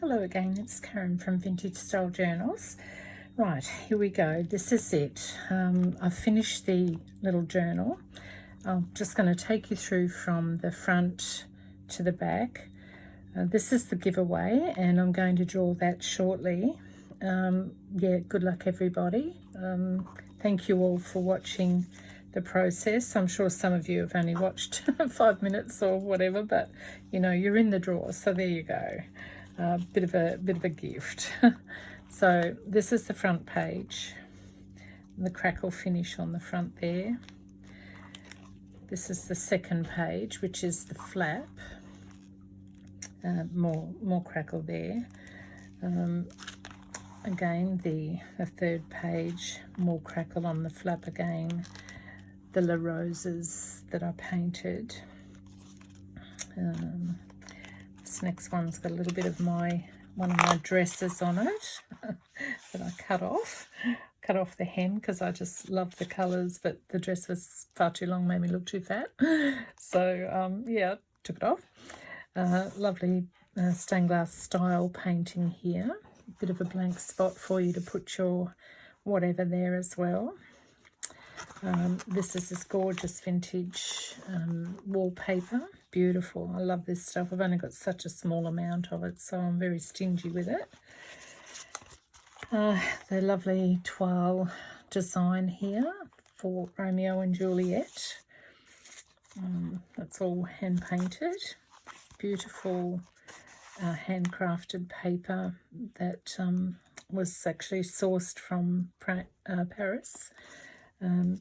Hello again, it's Karen from Vintage Style Journals. Right, here we go. This is it. I've finished the little journal. I'm just going to take you through from the front to the back. This is the giveaway, and I'm going to draw that shortly. Yeah, good luck everybody. Thank you all for watching the process. I'm sure some of you have only watched 5 minutes or whatever, but you know, you're in the draw, so there you go. Bit of a gift. So this is the front page, the crackle finish on the front there. This is the second page, which is the flap. More crackle there. Again, the third page, more crackle on the flap again. The La Roses that I painted. This next one's got a little bit of one of my dresses on it that I cut off the hem because I just love the colours, but the dress was far too long, made me look too fat. So yeah, took it off. Lovely stained glass style painting here. A bit of a blank spot for you to put your whatever there as well. This is this gorgeous vintage wallpaper. Beautiful. I love this stuff. I've only got such a small amount of it, so I'm very stingy with it. The lovely toile design here for Romeo and Juliet. That's all hand painted. Beautiful handcrafted paper that was actually sourced from Paris.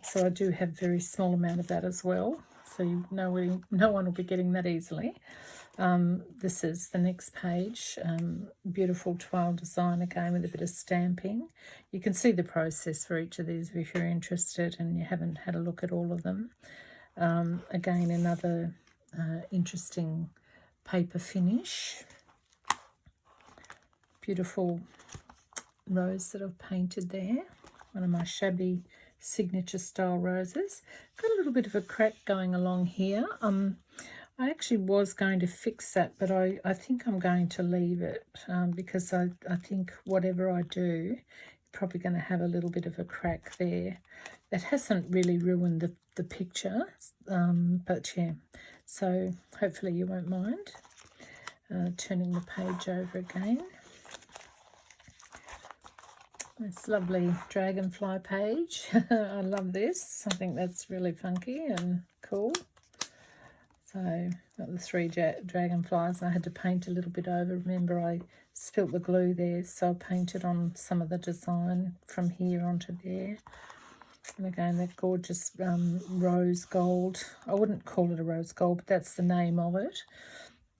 So I do have a very small amount of that as well. So no one will be getting that easily. This is the next page. Beautiful toile design again with a bit of stamping. You can see the process for each of these if you're interested and you haven't had a look at all of them. Again, another interesting paper finish. Beautiful rose that I've painted there. One of my shabby signature style roses. Got a little bit of a crack going along here. I actually was going to fix that, but I think I'm going to leave it because I think whatever I do, probably going to have a little bit of a crack there. That hasn't really ruined the picture, but yeah, so hopefully you won't mind. Turning the page over again. This lovely dragonfly page. I love this. I think that's really funky and cool. So got the 3 dragonflies. I had to paint a little bit over. Remember, I spilt the glue there, so I painted on some of the design from here onto there. And again, that gorgeous rose gold. I wouldn't call it a rose gold, but that's the name of it.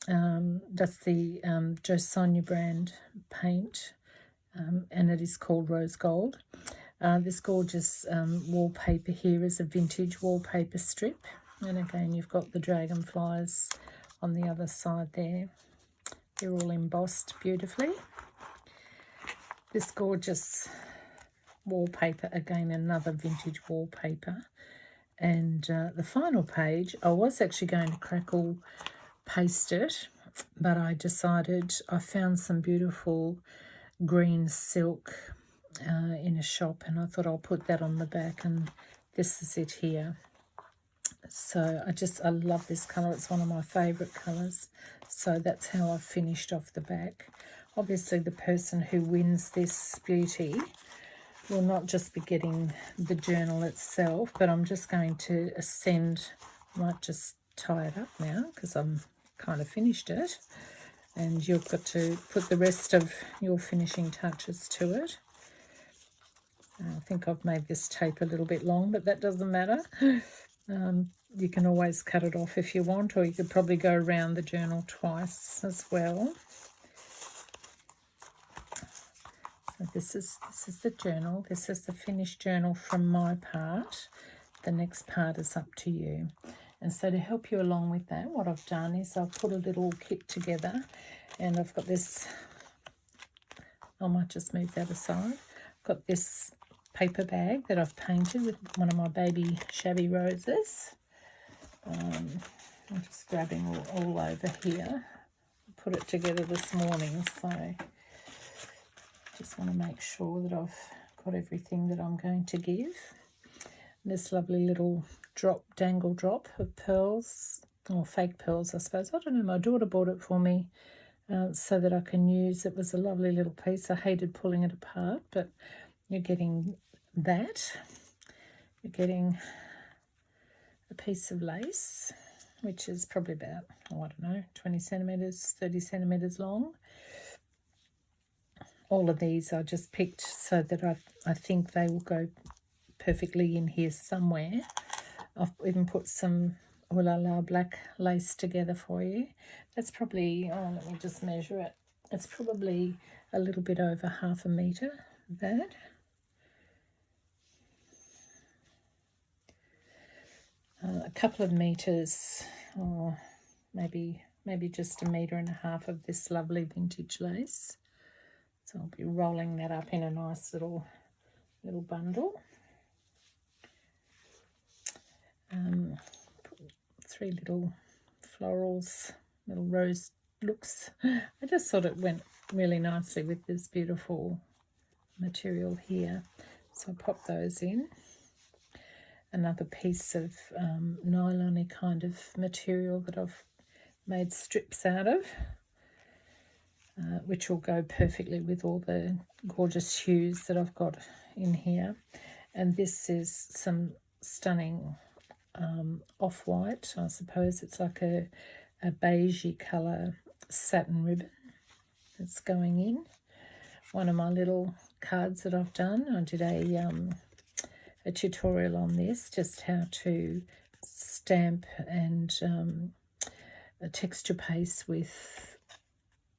That's the Jo Sonja brand paint. And it is called Rose Gold. This gorgeous wallpaper here is a vintage wallpaper strip. And again, you've got the dragonflies on the other side there. They're all embossed beautifully. This gorgeous wallpaper, again, another vintage wallpaper. And the final page, I was actually going to crackle paste it, but I decided I found some beautiful green silk in a shop, and I thought I'll put that on the back, and this is it here. So I love this colour. It's one of my favourite colours. So that's how I've finished off the back. Obviously the person who wins this beauty will not just be getting the journal itself, but I'm just going to ascend. I might just tie it up now because I'm kind of finished it. And you've got to put the rest of your finishing touches to it. I think I've made this tape a little bit long, but that doesn't matter. You can always cut it off if you want, or you could probably go around the journal twice as well. So this is the journal. This is the finished journal from my part. The next part is up to you. And so to help you along with that, what I've done is I've put a little kit together, and I've got this, I might just move that aside. I've got this paper bag that I've painted with one of my baby shabby roses. I'm just grabbing all over here. put it together this morning, so just want to make sure that I've got everything that I'm going to give. This lovely little dangle drop of pearls, or fake pearls I suppose. I don't know, my daughter bought it for me so that I can use. It was a lovely little piece. I hated pulling it apart, but you're getting that. You're getting a piece of lace, which is probably about, oh, I don't know, 20 centimetres, 30 centimetres long. All of these I just picked so that I think they will go perfectly in here somewhere. I've even put some Ooh-La-La black lace together for you. That's probably, oh, let me just measure it. It's probably a little bit over 1/2 metre, that. A couple of metres, or maybe just 1.5 metres of this lovely vintage lace. So I'll be rolling that up in a nice little bundle. 3 little florals, little rose looks. I just thought it went really nicely with this beautiful material here. So I pop those in. Another piece of nylon-y kind of material that I've made strips out of, which will go perfectly with all the gorgeous hues that I've got in here. And this is some stunning off-white, I suppose it's like a beigey colour satin ribbon that's going in. One of my little cards that I've done, I did a tutorial on this, just how to stamp and a texture paste with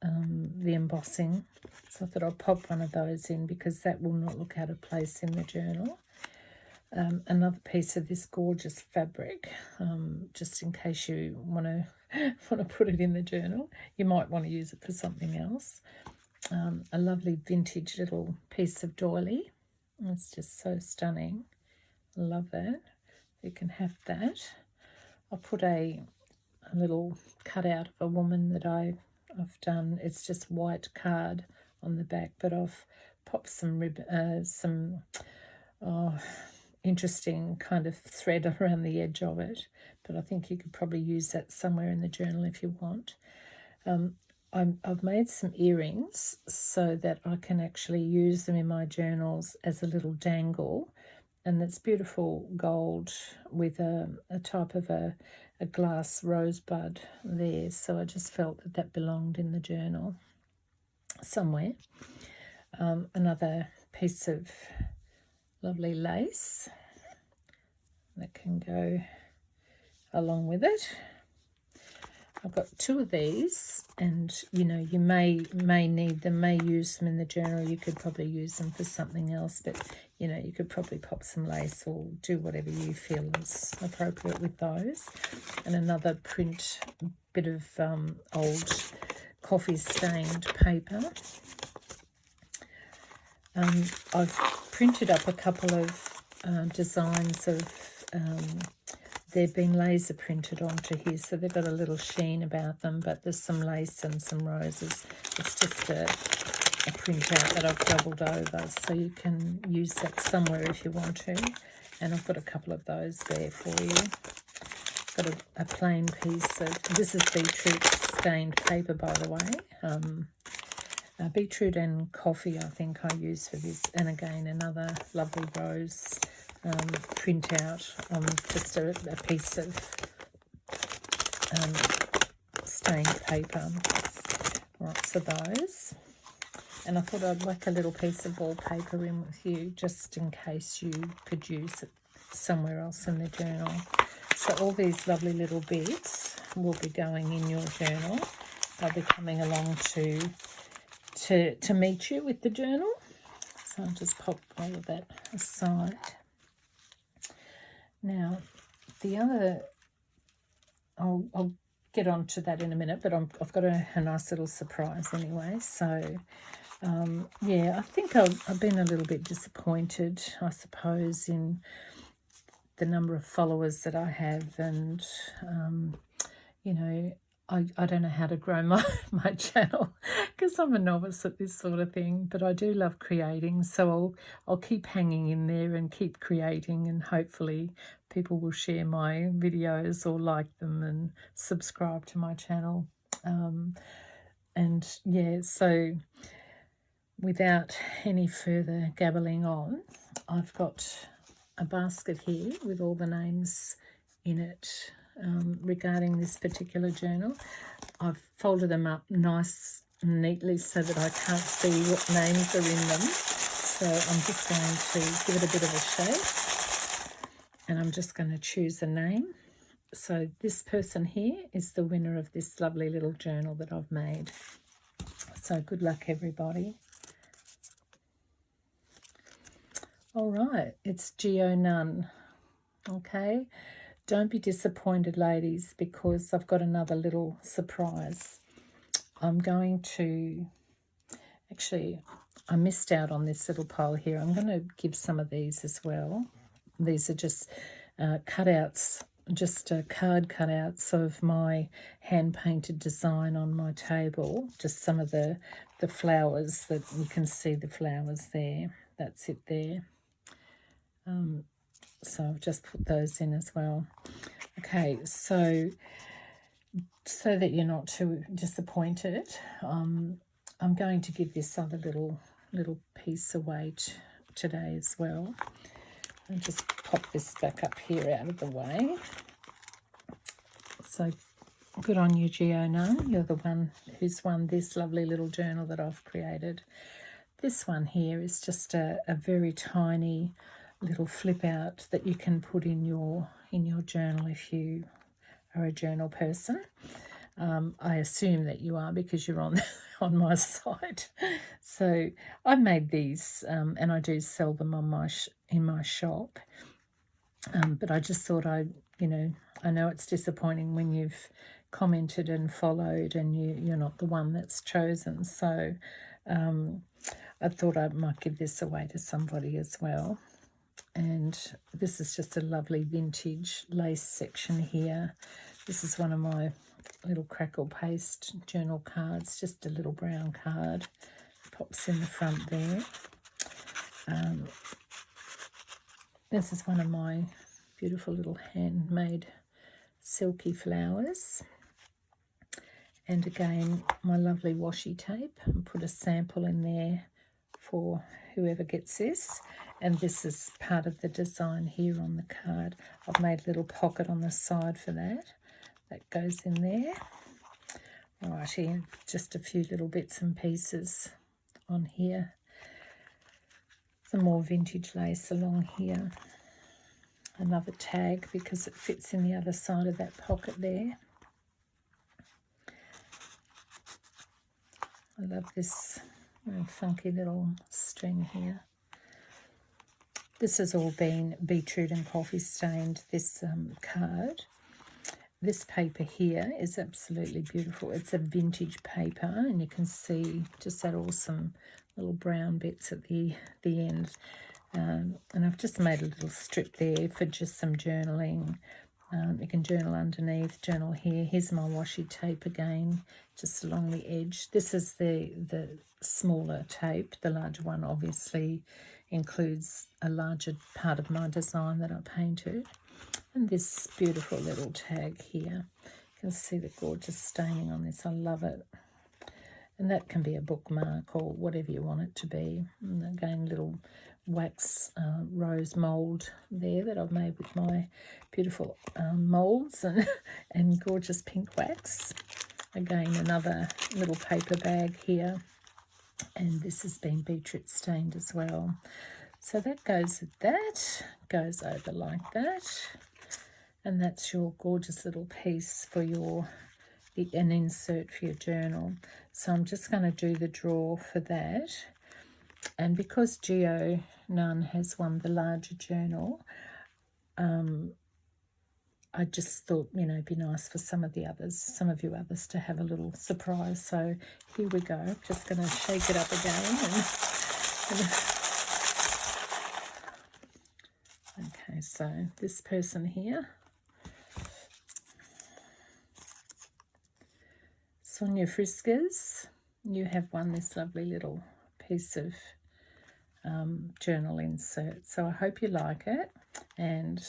the embossing. So I thought I'll pop one of those in because that will not look out of place in the journal. Another piece of this gorgeous fabric, just in case you want to put it in the journal. You might want to use it for something else. A lovely vintage little piece of doily. It's just so stunning. I love that. You can have that. I'll put a little cutout of a woman that I've done. It's just white card on the back, but I've popped some interesting kind of thread around the edge of it, but I think you could probably use that somewhere in the journal if you want. I've made some earrings so that I can actually use them in my journals as a little dangle, and it's beautiful gold with a type of a glass rosebud there, so I just felt that belonged in the journal somewhere. Another piece of lovely lace that can go along with it. I've got 2 of these, and you know, you may need them, may use them in the journal. You could probably use them for something else, but you know, you could probably pop some lace or do whatever you feel is appropriate with those. And another print bit of old coffee stained paper. I've printed up a couple of designs of, they've been laser printed onto here, so they've got a little sheen about them, but there's some lace and some roses. It's just a printout that I've doubled over, so you can use that somewhere if you want to. And I've got a couple of those there for you. Got a plain piece of, this is beetroot stained paper, by the way. Beetroot and coffee, I think I use for this. And again, another lovely rose printout on just a piece of stained paper. Right, so those. And I thought I'd whack a little piece of wallpaper in with you, just in case you could use it somewhere else in the journal. So all these lovely little bits will be going in your journal. They'll be coming along to meet you with the journal. So I'll just pop all of that aside. Now, the other, I'll get on to that in a minute, but I've got a nice little surprise anyway. So, yeah, I think I've been a little bit disappointed, I suppose, in the number of followers that I have, and, you know, I don't know how to grow my, my channel because I'm a novice at this sort of thing, but I do love creating, so I'll keep hanging in there and keep creating, and hopefully people will share my videos or like them and subscribe to my channel. And yeah, so without any further gabbling on, I've got a basket here with all the names in it regarding this particular journal. I've folded them up nice and neatly so that I can't see what names are in them. So I'm just going to give it a bit of a shake, and I'm just going to choose a name. So this person here is the winner of this lovely little journal that I've made. So good luck, everybody. All right, it's Geo Nunn. Okay, don't be disappointed, ladies, because I've got another little surprise. I'm going to, actually, I missed out on this little pile here. I'm going to give some of these as well. These are just cutouts, just card cutouts of my hand-painted design on my table. Just some of the flowers that you can see the flowers there. That's it there. So I've just put those in as well. Okay, so that you're not too disappointed, I'm going to give this other little piece away today as well. I'll just pop this back up here out of the way. So good on you, Geo Nunn. You're the one who's won this lovely little journal that I've created. This one here is just a very tiny little flip out that you can put in your journal if you are a journal person. I assume that you are because you're on on my site. So I made these and I do sell them on in my shop. But I just thought I know it's disappointing when you've commented and followed and you're not the one that's chosen. So I thought I might give this away to somebody as well. And this is just a lovely vintage lace section here. This is one of my little crackle paste journal cards, just a little brown card. Pops in the front there. This is one of my beautiful little handmade silky flowers. And again, my lovely washi tape. And put a sample in there for whoever gets this. And this is part of the design here on the card. I've made a little pocket on the side for that. That goes in there. Alrighty, just a few little bits and pieces on here. Some more vintage lace along here. Another tag because it fits in the other side of that pocket there. I love this funky little string here. This has all been beetroot and coffee stained, this card. This paper here is absolutely beautiful. It's a vintage paper, and you can see just that awesome little brown bits at the end. And I've just made a little strip there for just some journaling. You can journal underneath, journal here. Here's my washi tape again, just along the edge. This is the smaller tape. The larger one obviously includes a larger part of my design that I painted. And this beautiful little tag here. You can see the gorgeous staining on this. I love it. And that can be a bookmark or whatever you want it to be. And again, little wax rose mould there that I've made with my beautiful moulds and gorgeous pink wax. Again, another little paper bag here. And this has been beetroot stained as well. So that goes with that, goes over like that. And that's your gorgeous little piece for an insert for your journal. So I'm just going to do the draw for that. And because Geo Nunn has won the larger journal, I just thought, it'd be nice for some of you others to have a little surprise. So here we go. Just going to shake it up again. Okay, so this person here. Sonia Friskers, you have won this lovely little piece of journal insert. So I hope you like it, and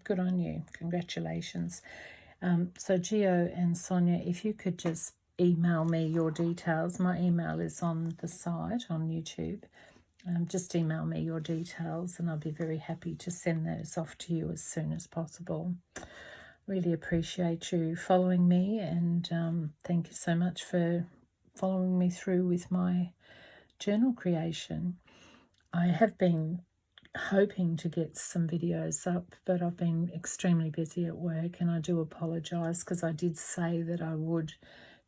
good on you. Congratulations. So Geo and Sonia, if you could just email me your details. My email is on the site on YouTube. Just email me your details and I'll be very happy to send those off to you as soon as possible. Really appreciate you following me, and thank you so much for following me through with my journal creation. I have been hoping to get some videos up, but I've been extremely busy at work, and I do apologise because I did say that I would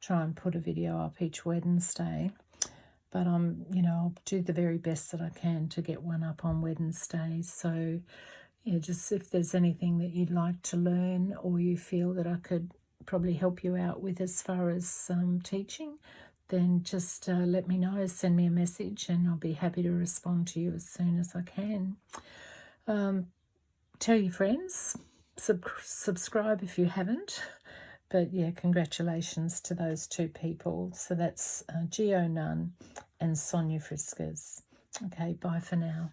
try and put a video up each Wednesday. But I'll do the very best that I can to get one up on Wednesday. So yeah, just if there's anything that you'd like to learn, or you feel that I could probably help you out with as far as teaching, then just let me know, send me a message, and I'll be happy to respond to you as soon as I can. Tell your friends, subscribe if you haven't. But yeah, congratulations to those two people. So that's Geo Nunn and Sonia Friskers. Okay, bye for now.